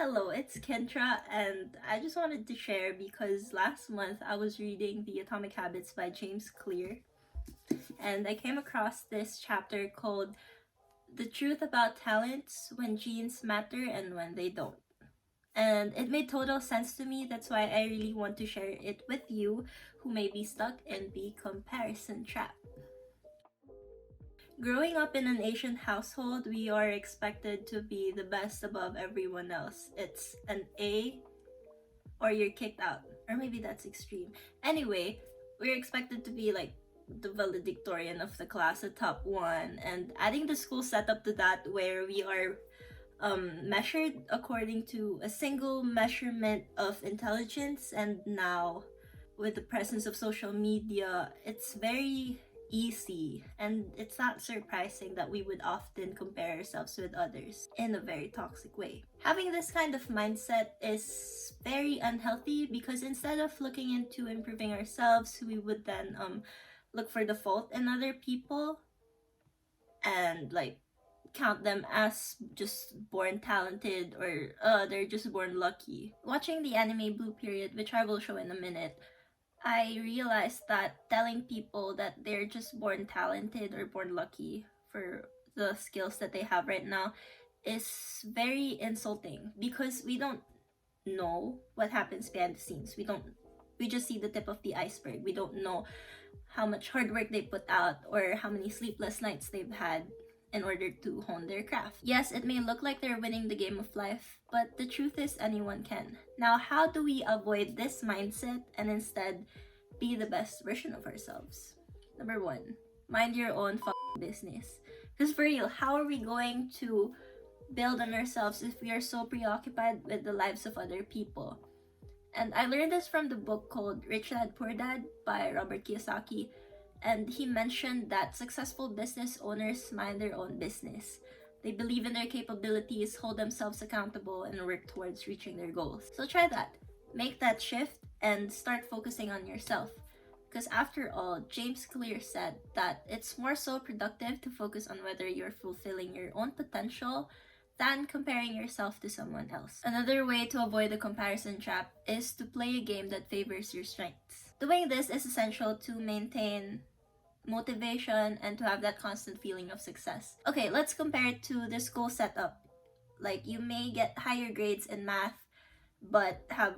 Hello, it's Kindra, and I just wanted to share because last month I was reading The Atomic Habits by James Clear, and I came across this chapter called The Truth About Talents When Genes Matter and When They Don't. And it made total sense to me. That's why I really want to share it with you who may be stuck in the comparison trap. Growing up in an Asian household, we are expected to be the best above everyone else. It's an A or you're kicked out. Or maybe that's extreme. Anyway, we're expected to be like the valedictorian of the class, the top one, and adding the school setup to that where we are measured according to a single measurement of intelligence. And now with the presence of social media, it's very easy, and it's not surprising that we would often compare ourselves with others in a very toxic way. Having this kind of mindset is very unhealthy because instead of looking into improving ourselves, we would then look for the fault in other people and like count them as just born talented or they're just born lucky. Watching the anime Blue Period, which I will show in a minute, I realized that telling people that they're just born talented or born lucky for the skills that they have right now is very insulting because we don't know what happens behind the scenes. We just see the tip of the iceberg. We don't know how much hard work they put out or how many sleepless nights they've had in order to hone their craft. Yes, it may look like they're winning the game of life, but the truth is anyone can. Now, how do we avoid this mindset and instead be the best version of ourselves? Number one, mind your own business. Because for real, how are we going to build on ourselves if we are so preoccupied with the lives of other people? And I learned this from the book called Rich Dad Poor Dad by Robert Kiyosaki. And he mentioned that successful business owners mind their own business. They believe in their capabilities, hold themselves accountable, and work towards reaching their goals. So try that. Make that shift and start focusing on yourself. Because after all, James Clear said that it's more so productive to focus on whether you're fulfilling your own potential than comparing yourself to someone else. Another way to avoid the comparison trap is to play a game that favors your strengths. Doing this is essential to maintain motivation and to have that constant feeling of success. Okay, let's compare it to the school setup. Like, you may get higher grades in math but have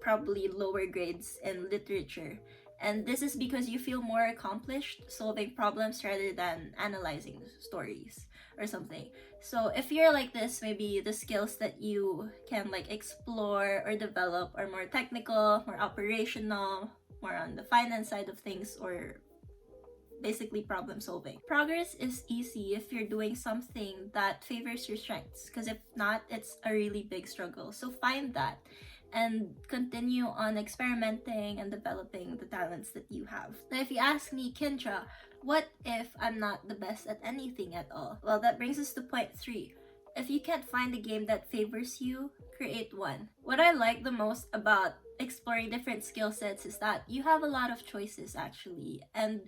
probably lower grades in literature. And this is because you feel more accomplished solving problems rather than analyzing stories or something. So if you're like this, maybe the skills that you can like explore or develop are more technical, more operational, more on the finance side of things, or basically problem solving. Progress is easy if you're doing something that favors your strengths, because if not, it's a really big struggle. So find that and continue on experimenting and developing the talents that you have. Now, if you ask me, Kindra, what if I'm not the best at anything at all? Well, that brings us to point 3. If you can't find a game that favors you, create one. What I like the most about exploring different skill sets is that you have a lot of choices actually, and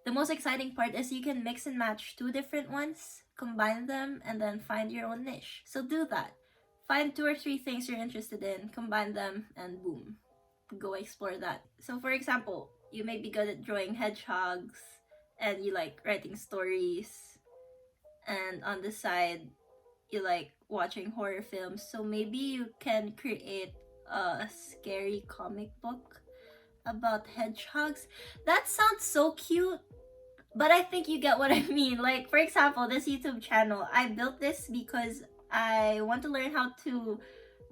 the most exciting part is you can mix and match 2 different ones, combine them, and then find your own niche. So do that. Find 2 or 3 things you're interested in, combine them, and boom, go explore that. So for example, you may be good at drawing hedgehogs, and you like writing stories, and on the side, you like watching horror films. So maybe you can create a scary comic book about hedgehogs. That sounds so cute, but I think you get what I mean. Like, for example, this YouTube channel, I built this because I want to learn how to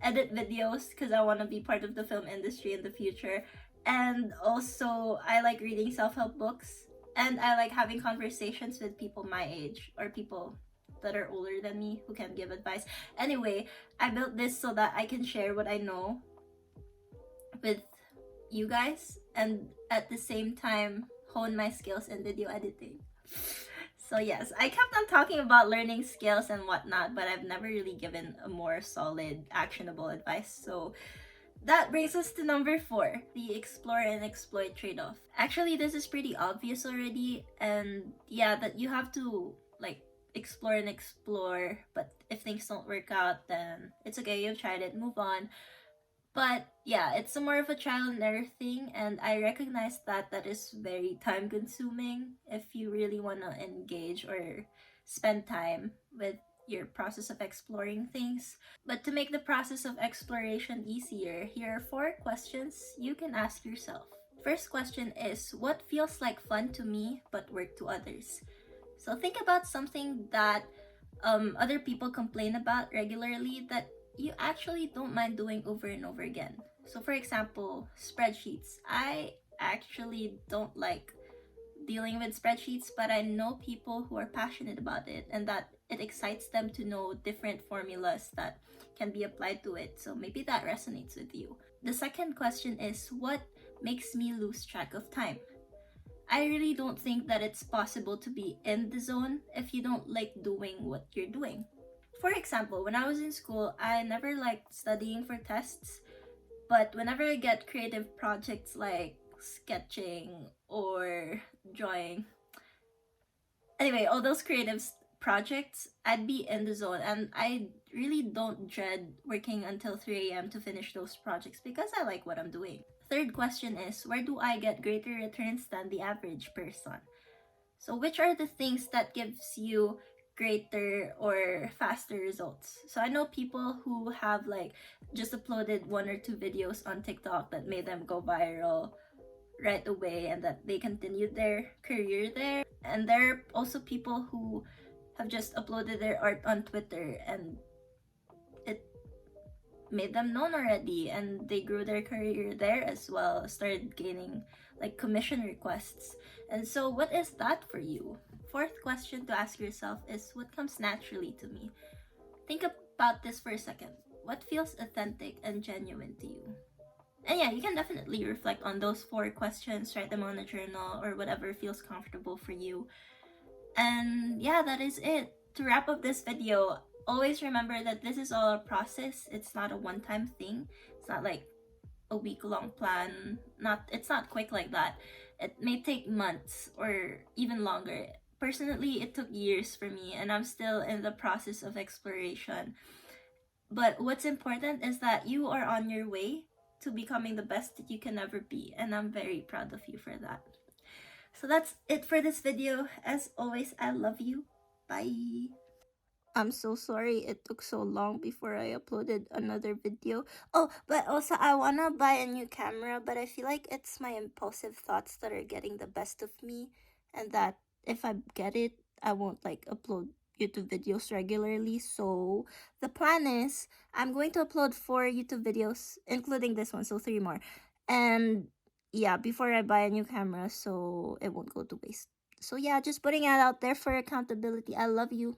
edit videos because I want to be part of the film industry in the future. And also, I like reading self-help books, and I like having conversations with people my age or people that are older than me who can give advice. Anyway, I built this so that I can share what I know with you guys and at the same time hone my skills in video editing. So yes, I kept on talking about learning skills and whatnot, but I've never really given a more solid, actionable advice. So that brings us to number 4, the explore and exploit trade-off. Actually, this is pretty obvious already, and yeah, that you have to like explore and explore, but if things don't work out, then it's okay, you've tried it, move on. But yeah, it's a more of a trial and error thing, and I recognize that that is very time consuming if you really want to engage or spend time with your process of exploring things. But to make the process of exploration easier, here are 4 questions you can ask yourself. First question is, what feels like fun to me but work to others? So think about something that other people complain about regularly that you actually don't mind doing over and over again. So, for example, spreadsheets. I actually don't like dealing with spreadsheets, but I know people who are passionate about it and that it excites them to know different formulas that can be applied to it. So, maybe that resonates with you. The second question is, what makes me lose track of time? I really don't think that it's possible to be in the zone if you don't like doing what you're doing. For example, when I was in school, I never liked studying for tests, but whenever I get creative projects like sketching or drawing, anyway, all those projects, I'd be in the zone, and I really don't dread working until 3 a.m. to finish those projects because I like what I'm doing. Third question is, where do I get greater returns than the average person? So which are the things that gives you greater or faster results? So I know people who have like just uploaded 1 or 2 videos on TikTok that made them go viral right away and that they continued their career there. And there are also people who have just uploaded their art on Twitter and it made them known already, and they grew their career there as well, started gaining like commission requests. And so what is that for you? Fourth question to ask yourself is, what comes naturally to me? Think about this for a second. What feels authentic and genuine to you? And yeah, you can definitely reflect on those 4 questions, write them on a journal or whatever feels comfortable for you. And yeah, that is it. To wrap up this video, always remember that this is all a process. It's not a one-time thing. It's not like a week-long plan. It's not quick like that. It may take months or even longer. Personally, it took years for me, and I'm still in the process of exploration. But what's important is that you are on your way to becoming the best that you can ever be, and I'm very proud of you for that. So that's it for this video. As always, I love you. Bye. I'm so sorry it took so long before I uploaded another video. Oh, but also I wanna buy a new camera, but I feel like it's my impulsive thoughts that are getting the best of me, and that if I get it, I won't like upload YouTube videos regularly. So the plan is I'm going to upload 4 YouTube videos, including this one, so 3 more. And yeah, before I buy a new camera, so it won't go to waste. So yeah, just putting it out there for accountability. I love you.